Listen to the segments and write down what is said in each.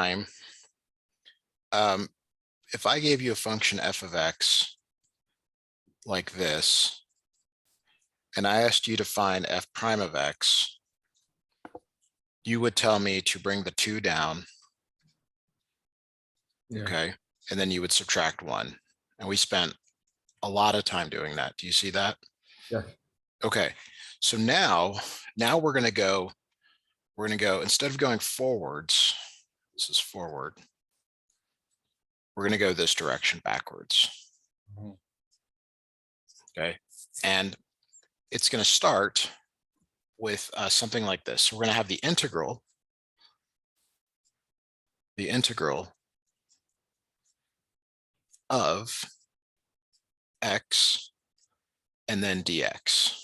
time, if I gave you a function f of x like this, and I asked you to find f prime of x, you would tell me to bring the 2 down. Yeah. Okay. And then you would subtract 1. And we spent a lot of time doing that. Do you see that? Yeah. Okay. So now we're going to go, instead of going forwards, this is forward, we're going to go this direction backwards. Okay. And it's going to start with something like this. So we're going to have the integral of x and then dx.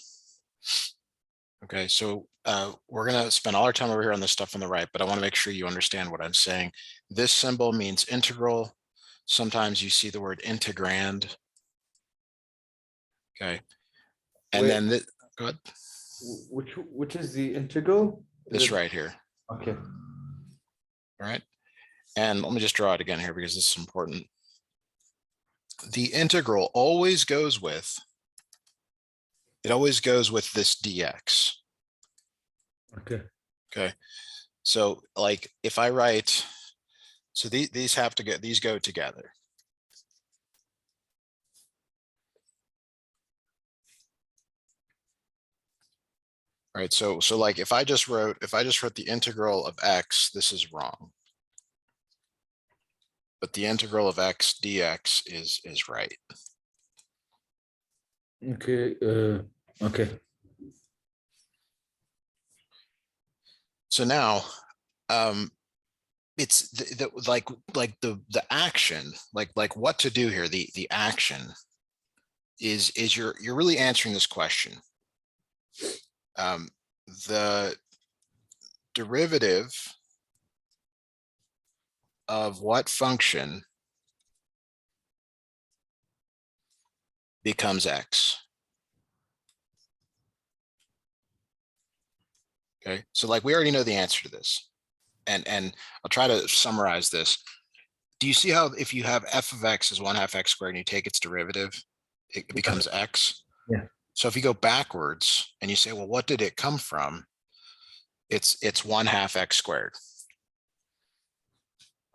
Okay, so we're going to spend all our time over here on this stuff on the right, but I want to make sure you understand what I'm saying. This symbol means integral. Sometimes you see the word integrand. Okay, and then go ahead. Which is the integral? This right here. Okay. All right, and let me just draw it again here because this is important. The integral always goes with, this dx. Okay. Okay, so like if I write, so these have to get, these go together. All right, so like if I just wrote the integral of x, this is wrong. But the integral of x dx is right. Okay. Okay. So now, it's the action, like what to do here. The action is you're really answering this question. The derivative of what function becomes x. Okay, so like we already know the answer to this, and I'll try to summarize this. Do you see how if you have f of x is 1/2 x squared and you take its derivative, it becomes x? Yeah. So if you go backwards and you say, well, what did it come from? It's 1/2 x squared.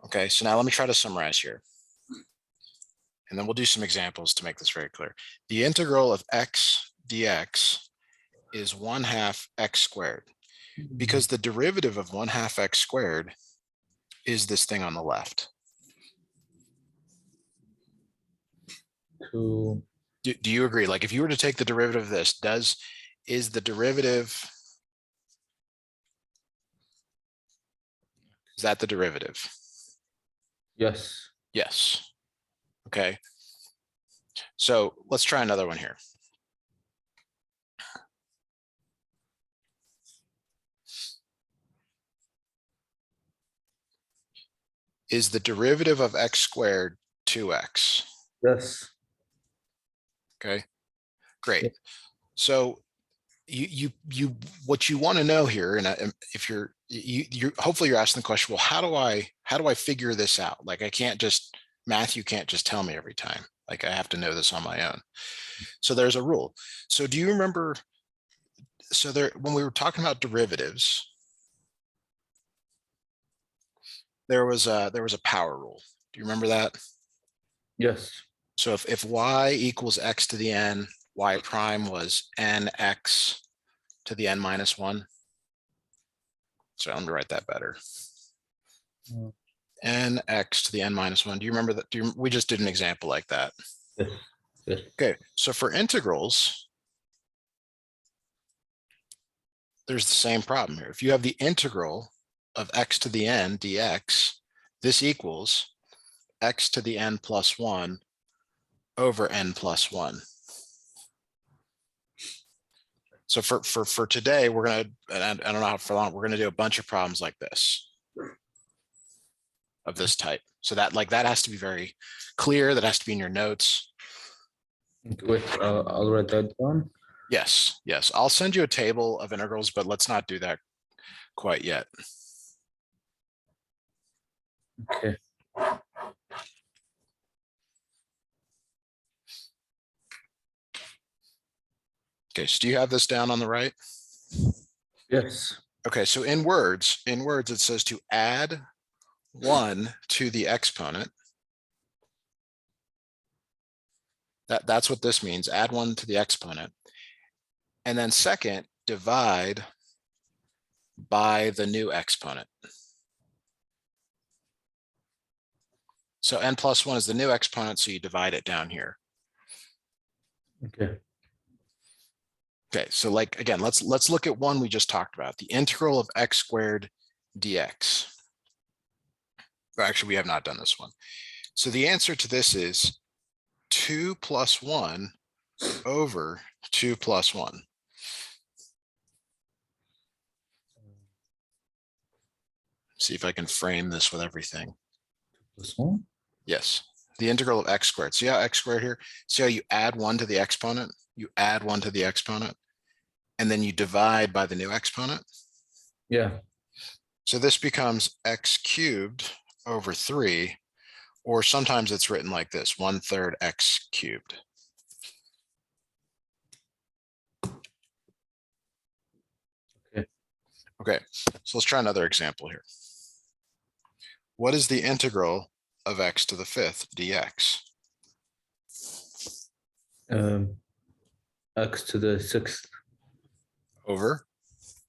Okay, so now let me try to summarize here. And then we'll do some examples to make this very clear. The integral of x dx is 1/2 x squared, because the derivative of 1/2 x squared is this thing on the left. To Do you agree? Like if you were to take the derivative of this, is the derivative, is that the derivative? yes. Yes. Okay. So let's try another one here. Is the derivative of x squared 2x? Yes. Okay, great. Yeah. So what you want to know here, and if you're hopefully you're asking the question, well, how do I figure this out? Like I can't just, Matthew can't just tell me every time. Like I have to know this on my own. So there's a rule. So do you remember, so there, when we were talking about derivatives, there was a power rule. Do you remember that? Yes. So if y equals x to the n, y prime was nx to the n minus 1. So let me write that better. Nx to the n minus 1. Do you remember that? We just did an example like that. Yes. Yes. Okay, so for integrals, there's the same problem here. If you have the integral of x to the n dx, this equals x to the n plus 1 over n plus 1. So for today, we're going to, and I don't know how for long, we're going to do a bunch of problems like this, of this type. So that has to be very clear. That has to be in your notes. Wait, I'll write that down. Yes, yes. I'll send you a table of integrals, but let's not do that quite yet. Okay. Okay, so do you have this down on the right? Yes. Okay, so in words, it says to add 1 to the exponent. That's what this means, add 1 to the exponent. And then second, divide by the new exponent. So n plus 1 is the new exponent, so you divide it down here. Okay. Okay, so like, again, let's look at one we just talked about, the integral of x squared dx. Or actually, we have not done this one. So the answer to this is 2 plus 1 over 2 plus 1. See if I can frame this with everything. Plus 1. Yes, the integral of x squared. See how x squared here? See how you add 1 to the exponent? You add 1 to the exponent, and then you divide by the new exponent. Yeah. So this becomes x cubed over 3, or sometimes it's written like this, 1/3 x cubed. Okay. Okay, so let's try another example here. What is the integral of x to the 5th dx? X to the 6th Over,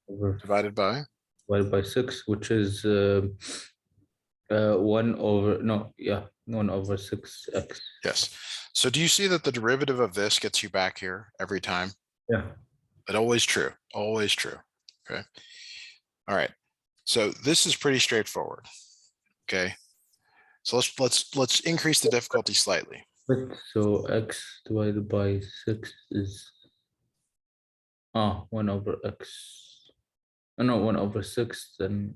over divided by? divided by 6, which is 1 over, no, yeah, 1 over 6x. Yes. So do you see that the derivative of this gets you back here every time? Yeah. But always true, always true. Okay. All right. So this is pretty straightforward. Okay. So let's increase the difficulty slightly. So x divided by 6 is 1 over x. No, 1 over 6, then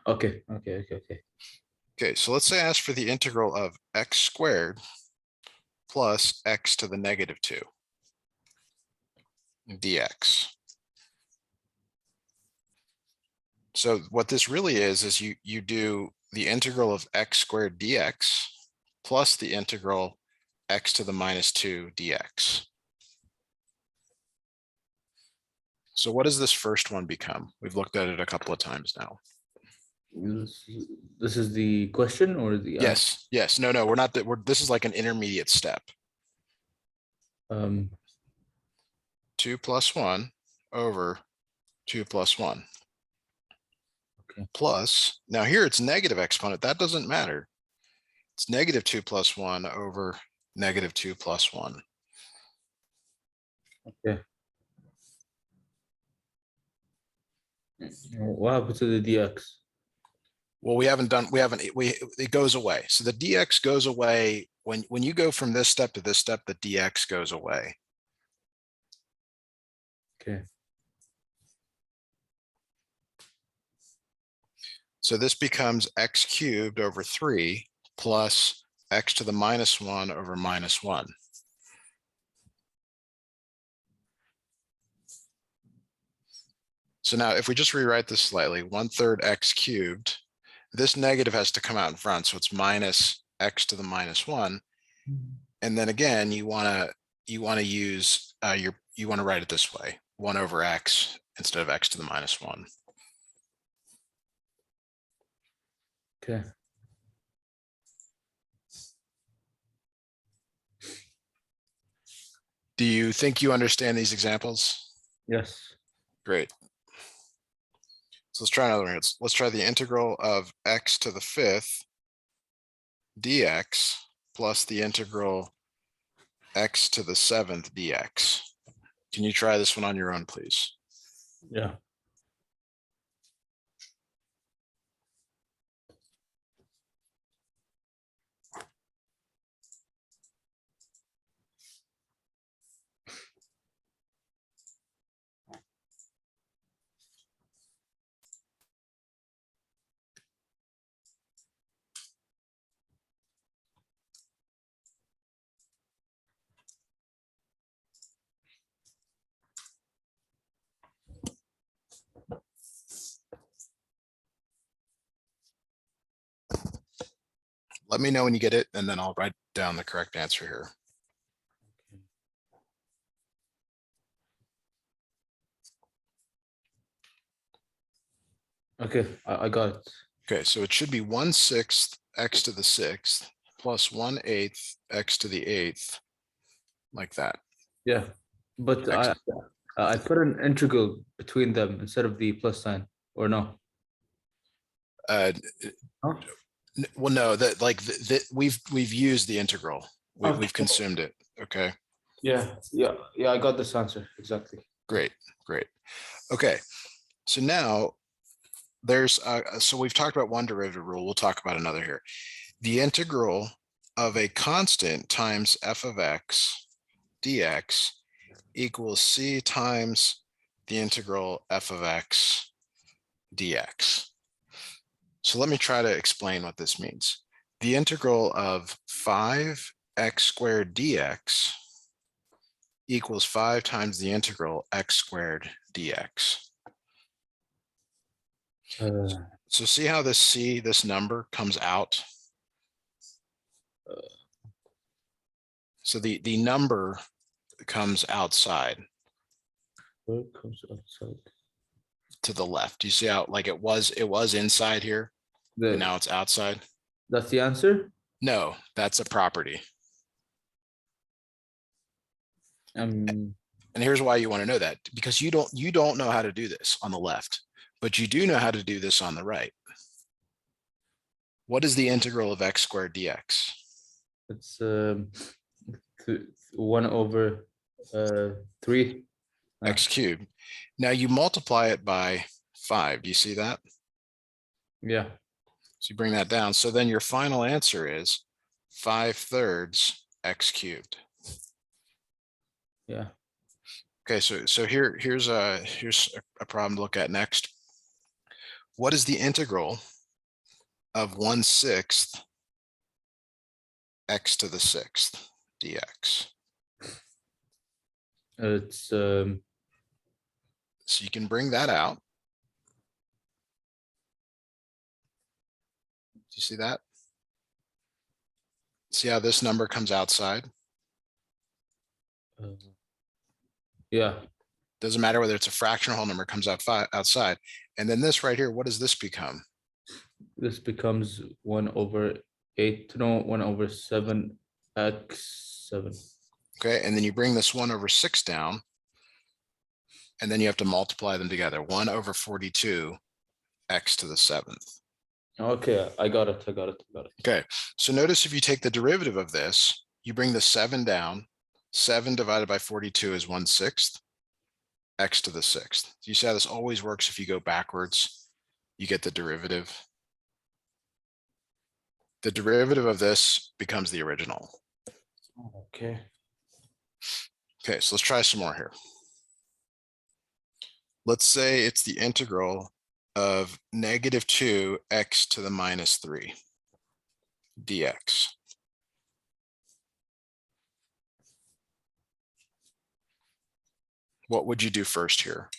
okay. Okay, so let's say I ask for the integral of x squared plus x to the -2 dx. So what this really is you do the integral of x squared dx plus the integral x to the -2 dx. So what does this first one become? We've looked at it a couple of times now. This is the question or the answer? Yes. No, we're not. This is like an intermediate step. 2 plus 1 over 2 plus 1. Okay. Plus, now here it's negative exponent. That doesn't matter. It's -2 plus 1 over -2 plus 1. Okay. What happened to the dx? Well, it goes away. So the dx goes away when you go from this step to this step, the dx goes away. Okay. So this becomes x cubed over 3 plus x to the -1 over -1. So now if we just rewrite this slightly, 1/3 x cubed, this negative has to come out in front. So it's minus x to the -1. And then again, you want to use you want to write it this way, 1 over x instead of x to the -1. Okay. Do you think you understand these examples? Yes. Great. So let's try another one. Let's try the integral of x to the 5th dx plus the integral x to the 7th dx. Can you try this one on your own, please? Yeah. Let me know when you get it, and then I'll write down the correct answer here. Okay, I got it. Okay, so it should be 1/6 x to the 6th plus 1/8 x to the 8th, like that. Yeah, but I put an integral between them instead of the plus sign, or no? Uh, Huh? well, no, that like we've used the integral. We've Okay. consumed it. Okay, Yeah, I got this answer exactly. great. Okay, so now there's so we've talked about one derivative rule. We'll talk about another here. The integral of a constant times f of x dx equals c times the integral f of x dx. So let me try to explain what this means. The integral of 5x squared dx equals 5 times the integral x squared dx. So see how this number comes out? So the number comes outside Where it comes outside. to the left. You see how like it was inside here, and now it's outside? That's the answer? No, that's a property. Um, And here's why you want to know that, because you don't know how to do this on the left, but you do know how to do this on the right. What is the integral of x squared dx? it's 1/3. X cubed. Now you multiply it by 5. Do you see that? Yeah. So you bring that down. So then your final answer is 5/3 x cubed. Yeah. Okay, so here's a problem to look at next. What is the integral of 1/6 x to the 6th dx? It's So you can bring that out. Do you see that? See how this number comes outside? yeah. Doesn't matter whether it's a fraction or whole number, comes out outside. And then this right here, what does this become? This becomes 1/8. No, 1/7 x7. Okay, and then you bring this 1/6 down, and then you have to multiply them together. 1/42 x to the 7th. Okay, I got it. Okay, so notice if you take the derivative of this, you bring the 7 down. 7 divided by 42 is 1/6 x to the 6th. Do you see how this always works? If you go backwards, you get the derivative. The derivative of this becomes the original. Okay. Okay, so let's try some more here. Let's say it's the integral of -2 x to the -3 dx. What would you do first here?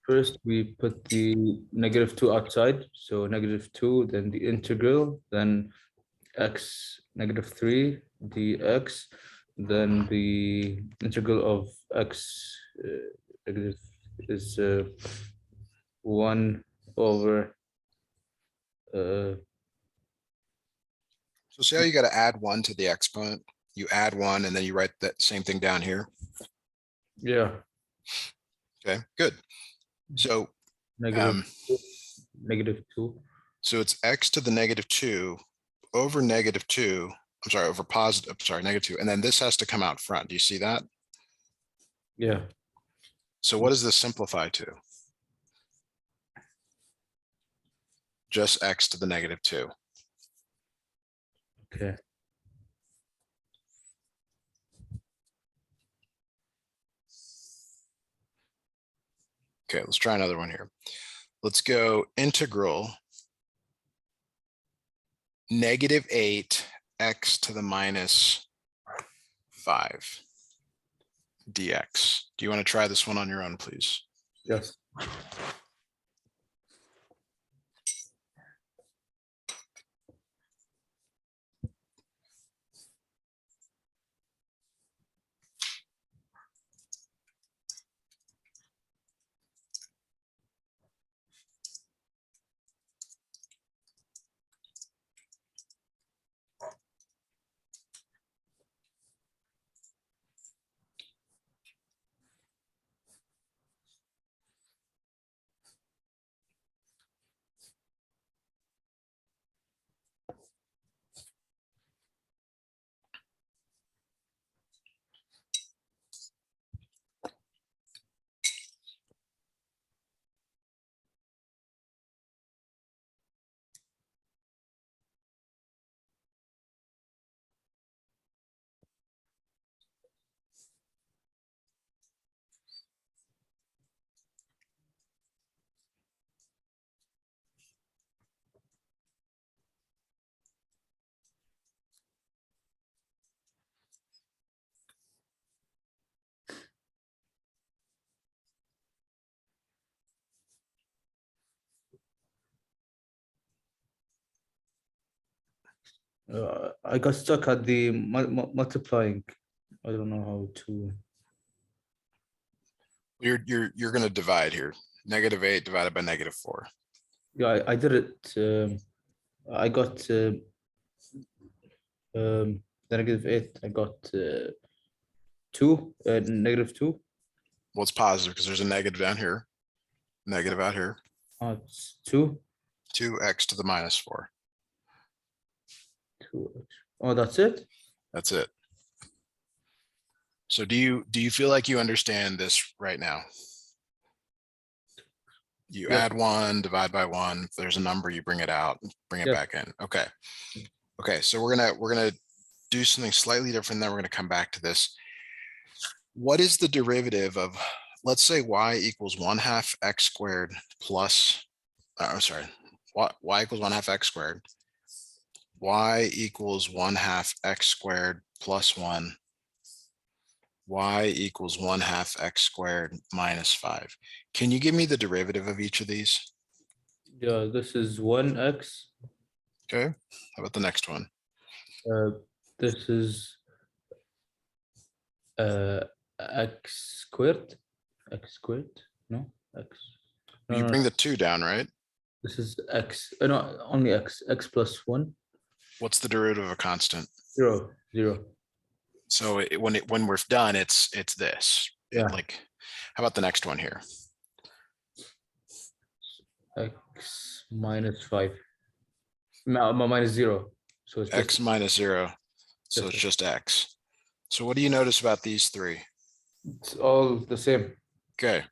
First, we put the -2 outside. So -2, then the integral, then x -3 dx, then the integral of x negative is 1 over So see how you got to add 1 to the exponent? You add 1 and then you write that same thing down here. yeah, Okay, good. So negative 2. so it's x to the -2 over -2. I'm sorry, over positive. I'm sorry, -2, and then this has to come out front. Do you see that? Yeah. So what does this simplify to? Just x to the -2. Okay. Okay, let's try another one here. Let's go integral -8 x to the -5 dx. Do you want to try this one on your own, please? Yes. I got stuck at the multiplying. I don't know how to. You're going to divide here. -8 divided by -4. Yeah, I did it. I got the -8. I got 2, -2. Well, it's positive because there's a negative down here, negative out here. It's 2. 2x to the -4. 2. Oh, that's it. That's it. So do you feel like you understand this right now? You Yes. add 1, divide by 1. If there's a number, you bring it out, bring it Yes. back in. Okay. Okay. So we're gonna do something slightly different. Then we're gonna come back to this. What is the derivative of, let's say, y equals 1/2 x squared plus, I'm sorry, y equals 1/2 x squared. Y equals 1/2 x squared plus 1. Y equals 1/2 x squared minus 5. Can you give me the derivative of each of these? Yeah, this is 1x. Okay. How about the next one? This is x squared. X squared? No, x. No, You no, bring no. the 2 down, right? This is x. No, only x. X plus 1. What's the derivative of a constant? 0, 0. So when we're done, it's this. Yeah. Like, how about the next one here? X minus 5. Minus 0. So it's X just minus 0. So it's just x. So what do you notice about these three? it's all the same. Okay.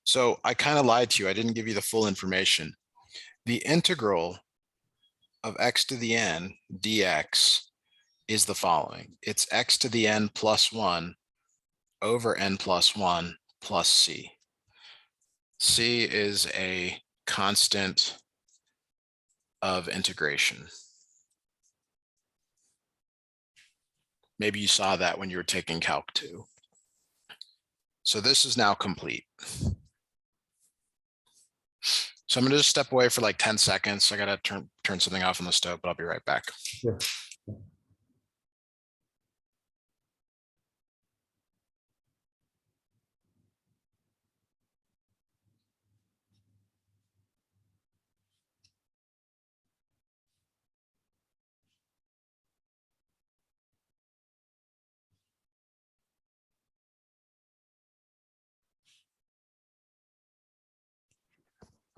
So I kind of lied to you. I didn't give you the full information. The integral of x to the n dx is the following. It's x to the n plus 1 over n plus 1 plus c. C is a constant of integration. Maybe you saw that when you were taking Calc 2. So this is now complete. So I'm going to just step away for like 10 seconds. I got to turn something off on the stove, but I'll be right back. Yeah.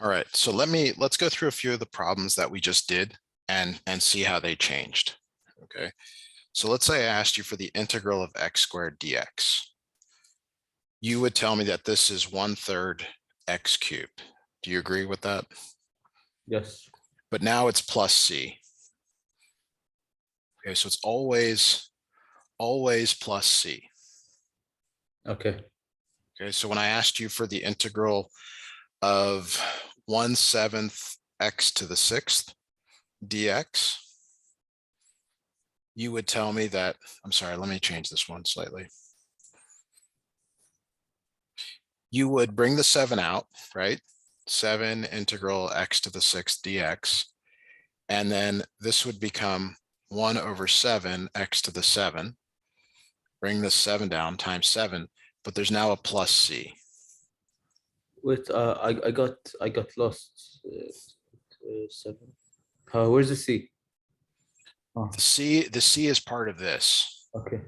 All right, so let's go through a few of the problems that we just did and see how they changed. Okay, so let's say I asked you for the integral of x squared dx. You would tell me that this is 1/3 x cubed. Do you agree with that? Yes. But now it's plus c. Okay, so it's always plus c. Okay. Okay, so when I asked you for the integral of 1/7 x to the 6th dx, you would tell me that, I'm sorry, let me change this one slightly. You would bring the 7 out, right? 7 integral x to the 6th dx. And then this would become 1 over 7 x to the 7. Bring this 7 down times 7, but there's now a plus c. Wait, I got lost. 7. Where's the C? Oh, The c is part of this. okay.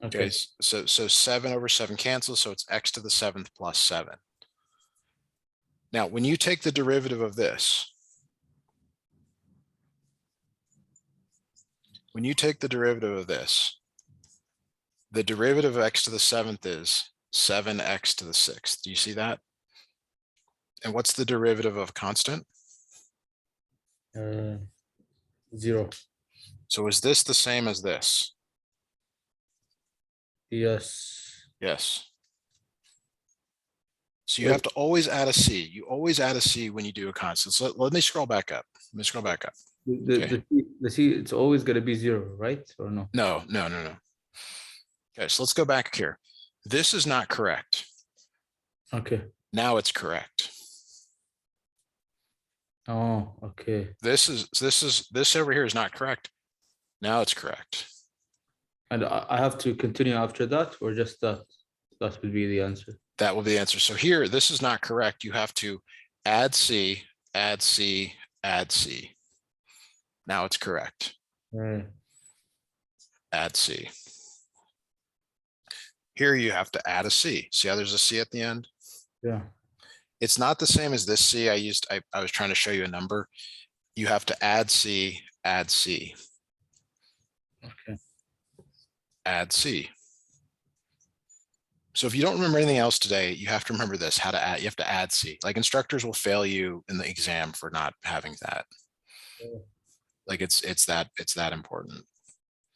Okay, Okay. so 7 over 7 cancels, so it's x to the 7th plus 7. Now, when you take the derivative of this, the derivative of x to the 7th is 7x to the 6th. Do you see that? And what's the derivative of constant? 0. So is this the same as this? Yes. Yes. So you have to always add a c. You always add a c when you do a constant. So let me scroll back up. The C, it's always going to be 0, right? Or no? No. Okay, so let's go back here. This is not correct. Okay. Now it's correct. Oh, okay. This over here is not correct. Now it's correct. And I have to continue after that, or just that? That would be the answer. That will be the answer. So here, this is not correct. You have to add C, add C, add C. Now it's correct. Right. Add C. Here you have to add a C. See how there's a C at the end? Yeah. It's not the same as this C. I was trying to show you a number. You have to add C, add C, Okay. add C. So if you don't remember anything else today, you have to remember this, how to add, you have to add C. Like instructors will fail you in the exam for not having that. Yeah. Like it's that important.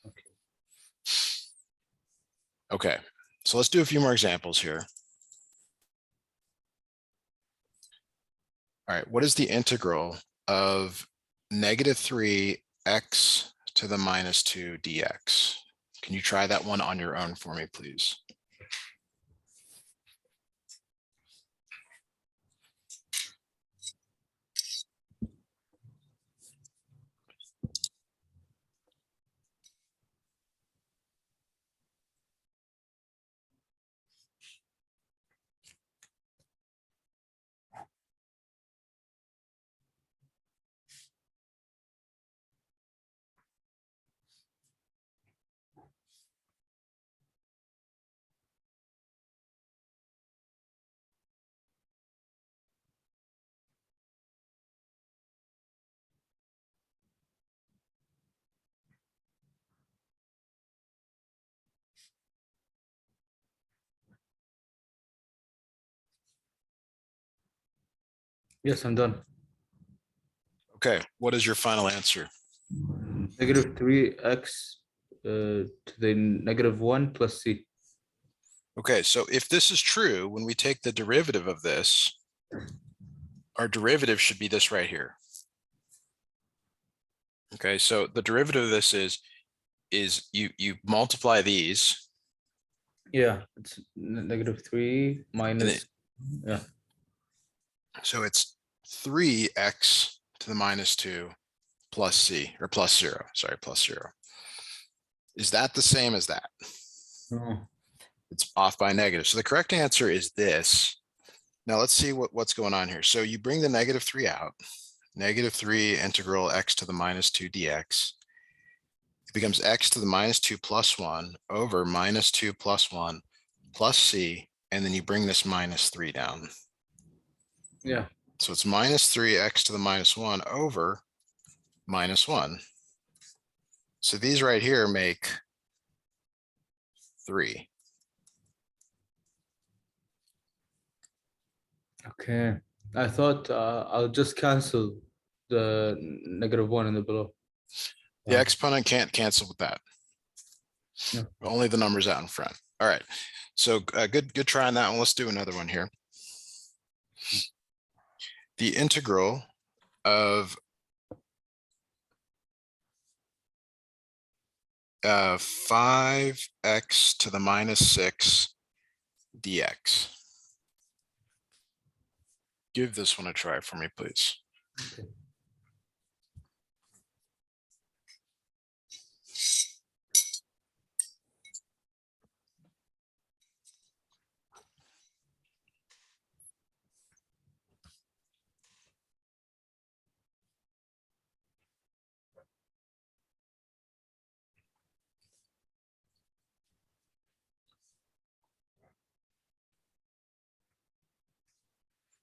Okay. Okay, so let's do a few more examples here. All right, what is the integral of -3x to the -2 dx? Can you try that one on your own for me, please? Yes, I'm done. Okay, what is your final answer? -3x to the -1 plus c. Okay, so if this is true, when we take the derivative of this, our derivative should be this right here. Okay, so the derivative of this is you multiply these. Yeah, it's -3 minus. Yeah. So it's 3x to the -2 plus c, or plus 0, sorry, plus 0. Is that the same as that? Oh, It's off by negative. So the correct answer is this. Now let's see what's going on here. So you bring the -3 out, -3 integral x to the -2 dx. It becomes x to the -2 plus 1 over -2 plus 1 plus c, and then you bring this -3 down. yeah. So it's -3x to the -1 over -1. So these right here make 3. Okay. I thought I'll just cancel the -1 in the below. The exponent can't cancel with that. No. Only the numbers out in front. All right. So good try on that one. Let's do another one here. The integral of 5x to the -6 dx. Give this one a try for me, please. Okay.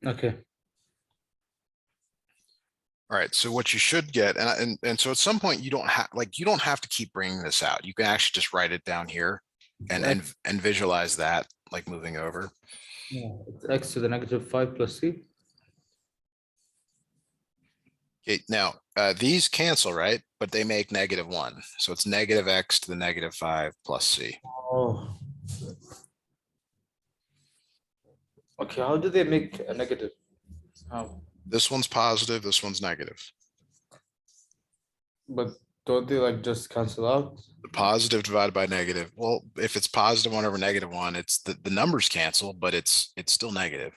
Okay. All right. So what you should get, and so at some point you don't have to keep bringing this out. You can actually just write it down here and visualize that like moving over. Yeah, it's x to the -5 plus c. Okay, now these cancel, right? But they make -1. So it's -x to the -5 plus c. Oh. Okay, how do they make a negative? How? This one's positive, this one's negative. But don't they like just cancel out? The positive divided by negative. Well, if it's +1 over -1, it's the numbers cancel, but it's still negative.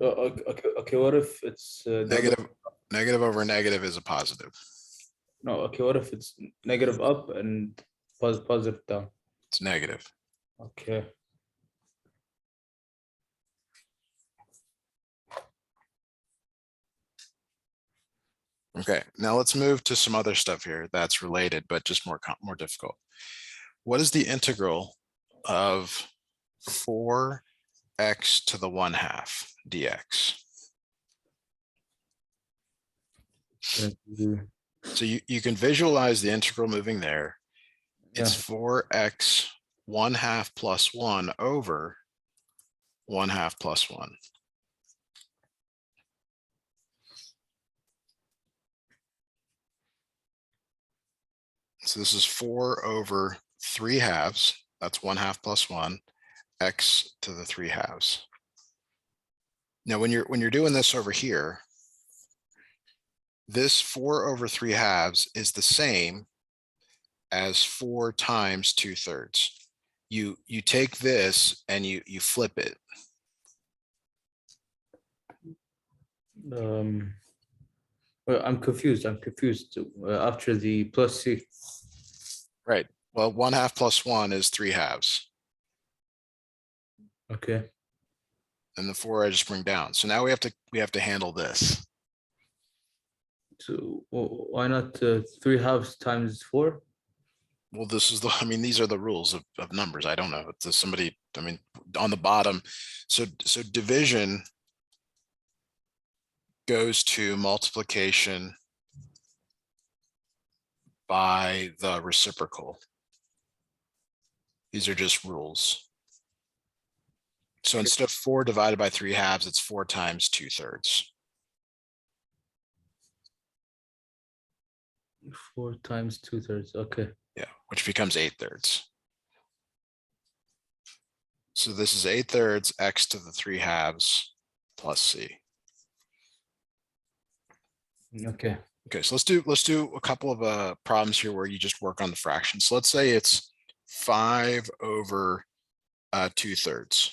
Okay. What if it's the other? Negative over negative is a positive. No. Okay. What if it's negative up and positive down? It's negative. Okay. Okay, now let's move to some other stuff here that's related, but just more difficult. What is the integral of 4x to the 1/2 dx? So you can visualize the integral moving there. It's Yeah. 4x 1/2 plus 1 over 1/2 plus 1. So this is 4 over 3/2. That's 1/2 plus 1, x to the 3/2. Now, when you're doing this over here, this 4 over 3/2 is the same as 4 times 2/3. You take this and you flip it. Well, I'm confused. After the plus c. Right. Well, 1/2 plus 1 is 3/2. Okay. And the 4 I just bring down. So now we have to handle this. So why not 3/2 times 4? Well, this is I mean, these are the rules of numbers. I don't know. It's somebody, I mean, on the bottom. So division goes to multiplication by the reciprocal. These are just rules. So instead of 4 divided by 3/2, it's 4 times 2/3. 4 times 2/3. Okay. Yeah, which becomes 8/3. So this is 8/3 x to the 3/2 plus c. Okay. Okay, so let's do a couple of problems here where you just work on the fractions. So let's say it's 5 over 2/3.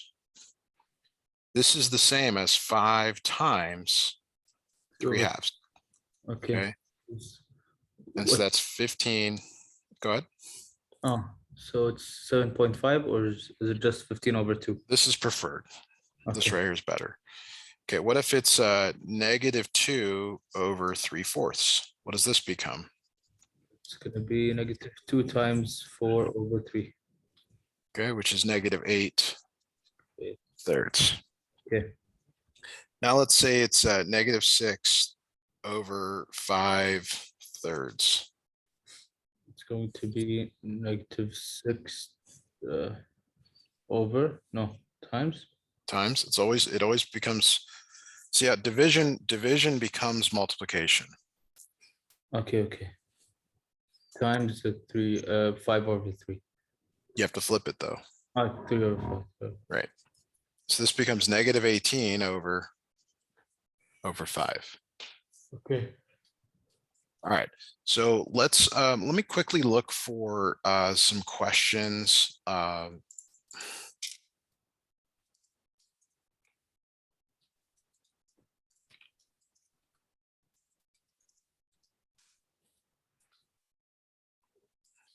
This is the same as 5 times 3/2. Okay. Okay, and so that's 15. Go ahead. Oh, so it's 7.5, or is it just 15 over 2? This is preferred. This Okay. right here is better. Okay, what if it's -2 over 3/4? What does this become? It's going to be negative 2 times 4 over 3. Okay, which is -8/3. Okay. Now let's say it's -6 over 5/3. It's going to be negative 6 over, no, times. Times. It always becomes, so yeah, division becomes multiplication. Okay. Times the 5 over 3. You have to flip it though. 3 over 5. Right. So this becomes -18 over 5. Okay. All right. So let me quickly look for some questions.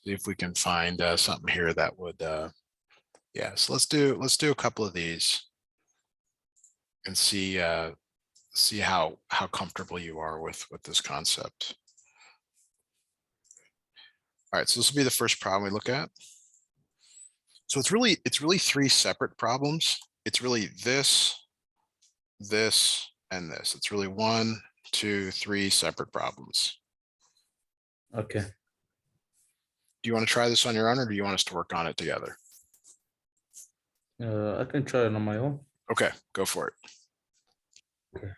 See if we can find something here that would yeah, so let's do a couple of these and see how comfortable you are with this concept. All right, so this will be the first problem we look at. So it's really 3 separate problems. It's really this, and this. It's really 1, 2, 3 separate problems. Okay. Do you want to try this on your own, or do you want us to work on it together? I can try it on my own. Okay, go for it. Okay.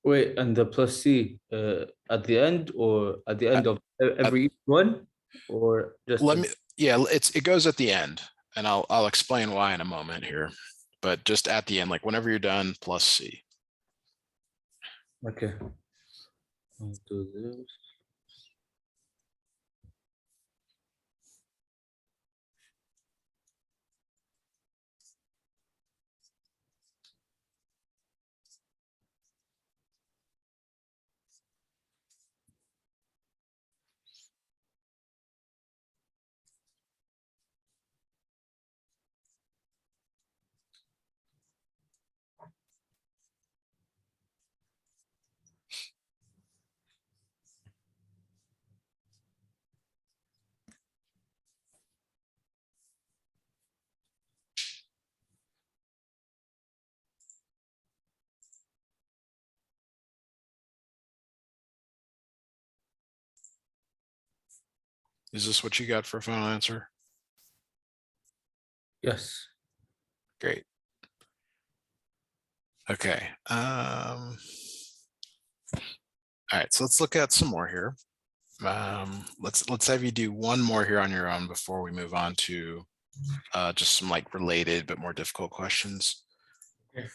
Wait, and the plus C at the end or at the end of Uh, every one, or just let me, yeah, it goes at the end, and I'll explain why in a moment here, but just at the end, like whenever you're done, plus C. okay. I'll do this. Is this what you got for a final answer? Yes. Great. Okay. All right, so let's look at some more here. Let's have you do one more here on your own before we move on to just some like related but more difficult questions. Okay.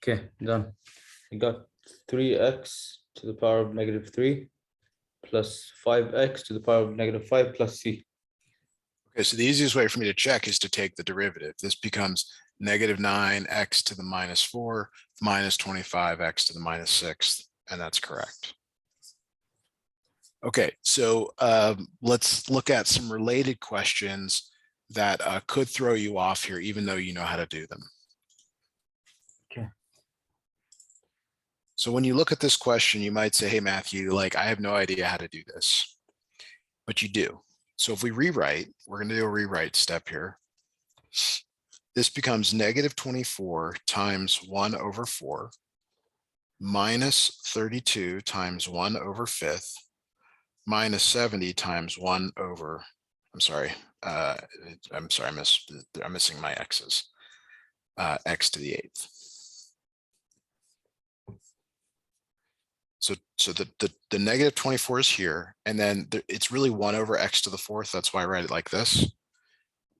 Okay, done. I got 3x to the power of -3 plus 5x to the power of -5 plus C. Okay, so the easiest way for me to check is to take the derivative. This becomes -9x to the -4 minus 25x to the -6, and that's correct. Okay, so let's look at some related questions that could throw you off here, even though you know how to do them. Okay. So when you look at this question, you might say, hey, Matthew, like, I have no idea how to do this, but you do. So if we rewrite, we're going to do a rewrite step here. This becomes -24 times 1/4 minus 32 times 1/5 minus 70 times 1/, I'm sorry, I'm missing my x's, x to the 8th. So the -24 is here, and then it's really 1/x to the 4th. That's why I write it like this.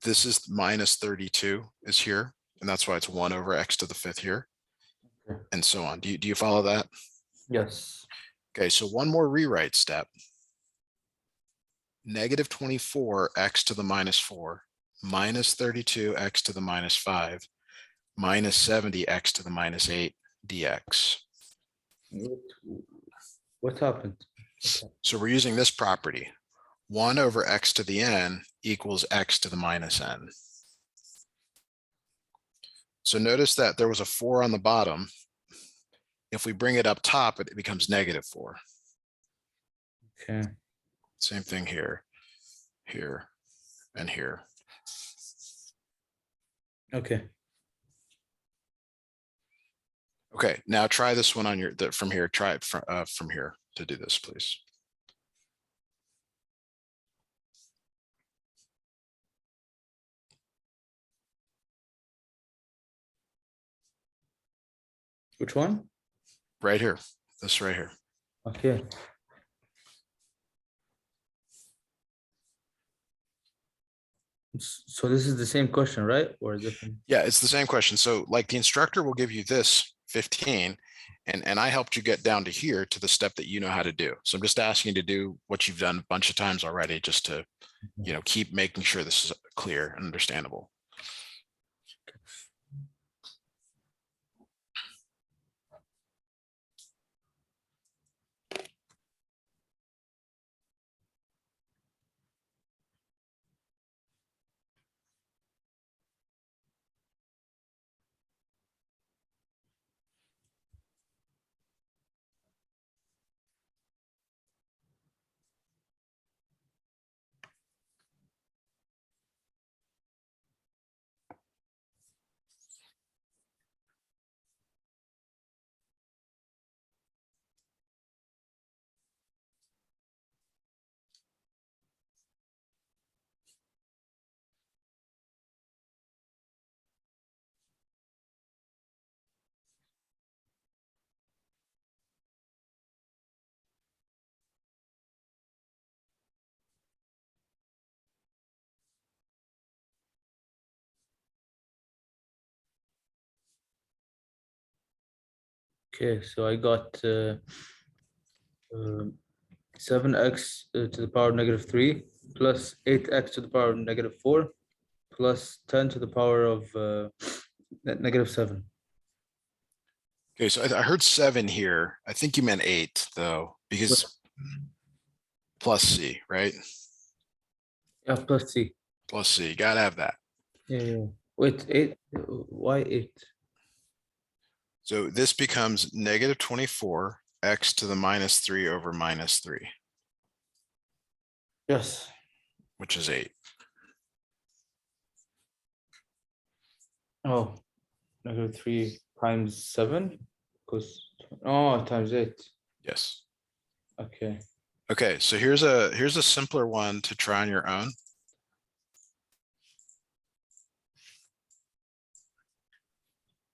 This is -32 is here, and that's why it's 1/x to the 5th here, Okay. and so on. Do you follow that? Yes. Okay, so one more rewrite step. -24x to the -4 minus 32x to the -5 minus 70x to the -8 dx. What happened? Okay. So we're using this property. 1/x to the n equals x to the -n. So notice that there was a 4 on the bottom. If we bring it up top, it becomes -4. Okay. Same thing here, here, and here. Okay. Okay, now try this one on from here. Try it from here to do this, please. Which one? Right here, this right here. Okay. So this is the same question, right? Or different? Yeah, it's the same question. So like the instructor will give you this 15. And I helped you get down to here to the step that you know how to do. So I'm just asking you to do what you've done a bunch of times already, just to, keep making sure this is clear and understandable. Okay, so I got 7x to the power of -3 plus 8x to the power of -4 plus 10 to the power of -7. Okay, so I heard 7 here. I think you meant 8 though, because plus C, right? Yeah, plus C. Plus C, gotta have that. Yeah, yeah. Wait, 8? Why 8? So this becomes -24 x to the -3 over -3, Yes. which is 8. Oh, -3 times 7? Because, oh, times 8. Yes. Okay. Okay, so here's a simpler one to try on your own.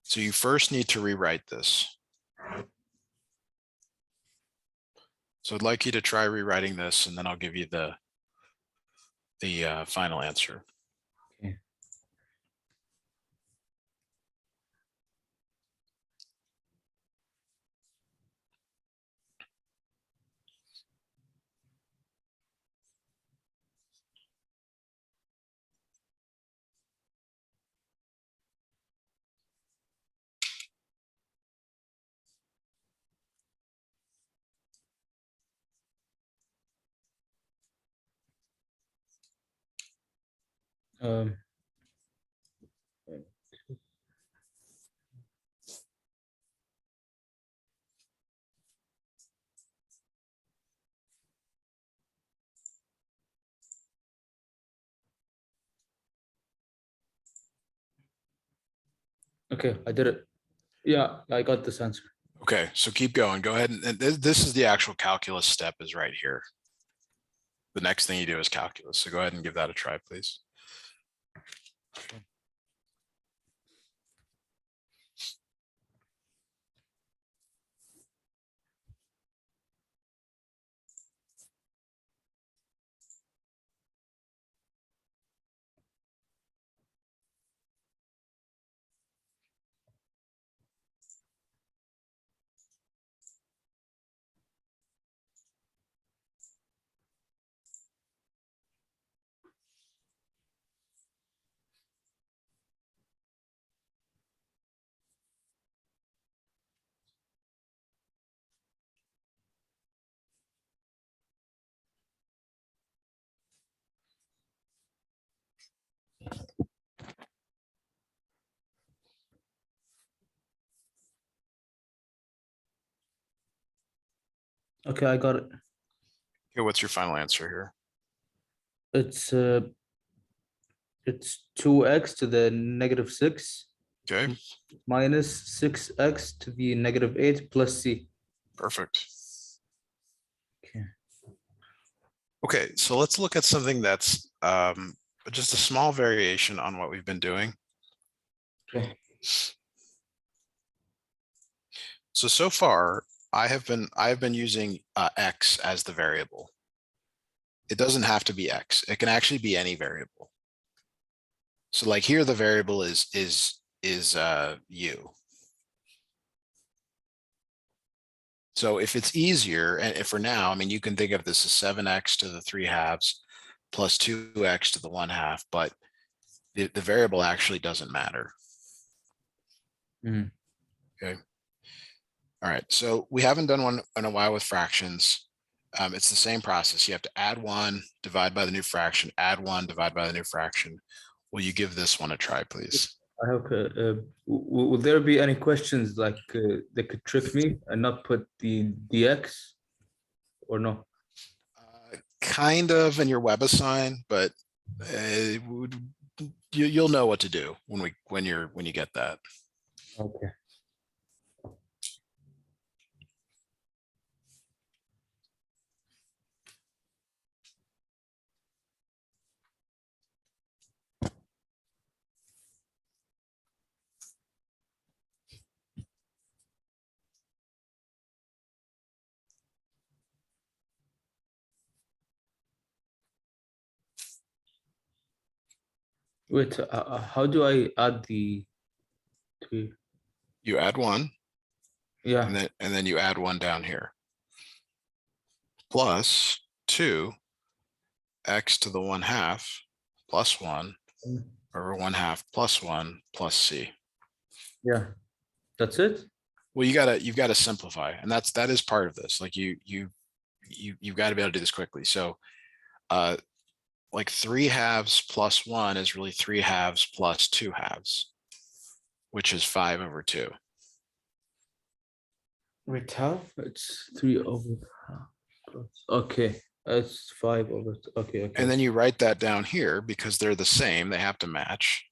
So you first need to rewrite this. So I'd like you to try rewriting this, and then I'll give you the final answer. Okay. Um, okay, I did it. Yeah, I got this answer. Okay, so keep going. Go ahead, and this is the actual calculus step is right here. The next thing you do is calculus. So go ahead and give that a try, please. Okay, I got it. Okay, what's your final answer here? It's 2x to the -6 Okay, minus 6x to the -8 plus C. perfect. Okay. Okay, so let's look at something that's just a small variation on what we've been doing. Okay. So far, I have been using x as the variable. It doesn't have to be x. It can actually be any variable. So like here, the variable is u. So if it's easier, and if for now, I mean, you can think of this as 7x to the 3/2 plus 2x to the 1/2, but the variable actually doesn't matter. Mhm. Okay. All right. So we haven't done one in a while with fractions. It's the same process. You have to add 1, divide by the new fraction, add 1, divide by the new fraction. Will you give this one a try, please? I hope. Will there be any questions like that could trick me and not put the dx or no? Kind of in your WebAssign, but you'll know what to do when you get that. Okay. Wait, how do I add the three? You add 1, Yeah. and then you add 1 down here. Plus 2x to the 1/2 plus 1 over 1/2 plus 1 plus c. Yeah. That's it? Well, you've got to simplify, and that is part of this. Like you've got to be able to do this quickly. So like 3/2 plus 1 is really 3/2 plus 2/2, which is 5/2. Wait, how? It's 3/2. Okay. It's 5/2. Okay, And okay. then you write that down here because they're the same. They have to match.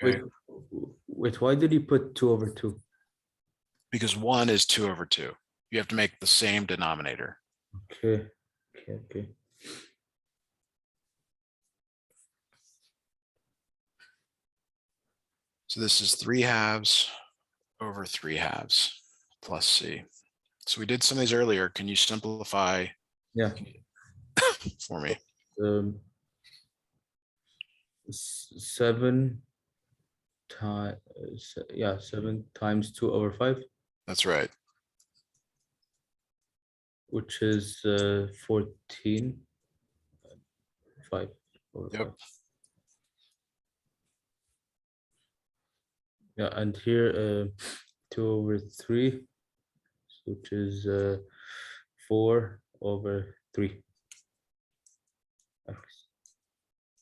Okay. Wait, why did you put 2/2? Because 1 is 2/2. You have to make the same denominator. Okay, okay. So this is 3/2 over 3/2 plus c. So we did some of these earlier. Can you simplify Yeah. for me? 7 times, yeah, 7 times 2/5, That's right. which is 14. 5/5. Yep. Yeah, and here 2/3, which is 4/3.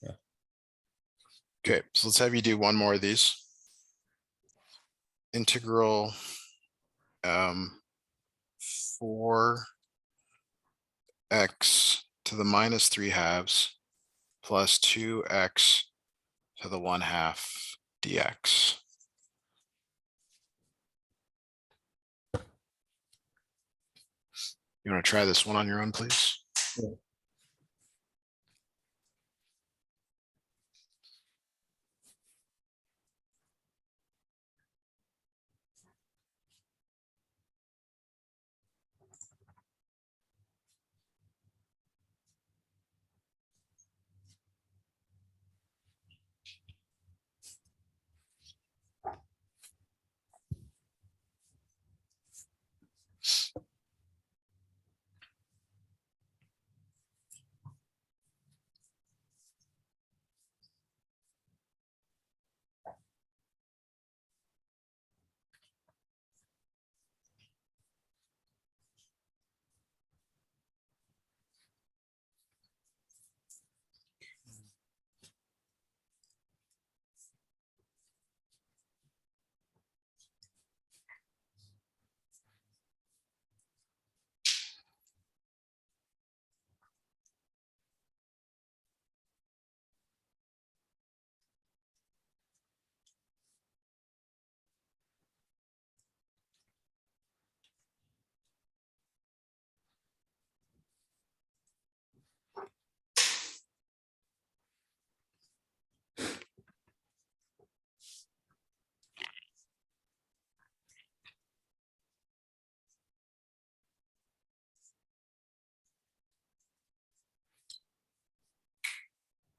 Yeah. Okay, so let's have you do one more of these. Integral 4x to the minus 3/2 plus 2x to the 1/2 dx. You want to try this one on your own, please? Yeah.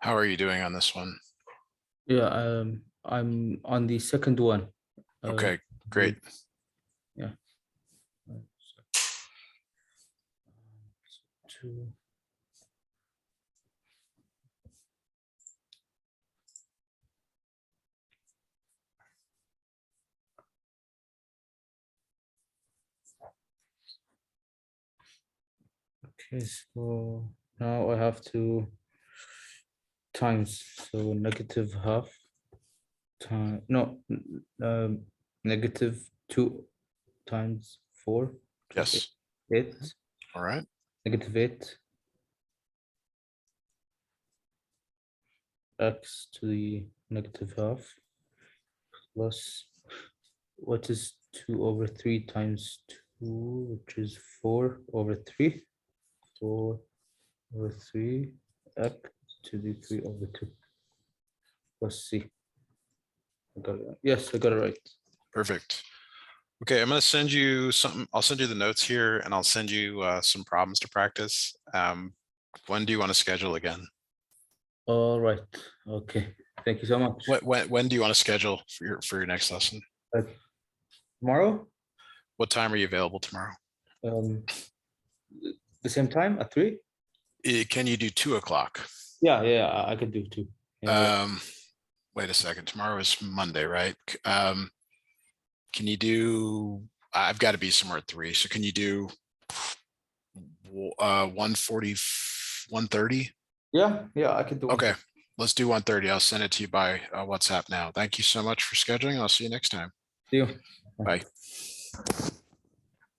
How are you doing on this one? Yeah, I'm on the second one. Okay, great. Yeah. 2. Okay, so now I have to times, so negative half time, no, negative 2 times 4, which is Yes. 8, All right. negative 8 x to the negative half plus what is 2 over 3 times 2, which is 4 over 3, 4 over 3 x to the 3 over 2 plus c. I got it right. Yes, I got it right. Perfect. Okay, I'm going to send you something. I'll send you the notes here and I'll send you some problems to practice. When do you want to schedule again? All right. Okay. Thank you so much. When do you want to schedule for your next lesson? Tomorrow? What time are you available tomorrow? The same time at 3? Can you do 2 o'clock? Yeah, I could do 2. Yeah. Wait a second. Tomorrow is Monday, right? Can you do? I've got to be somewhere at 3. So can you do 1:40, 1:30? Yeah, I could do Okay, 1. let's do 1:30. I'll send it to you by WhatsApp now. Thank you so much for scheduling. I'll see you next time. See you. Bye.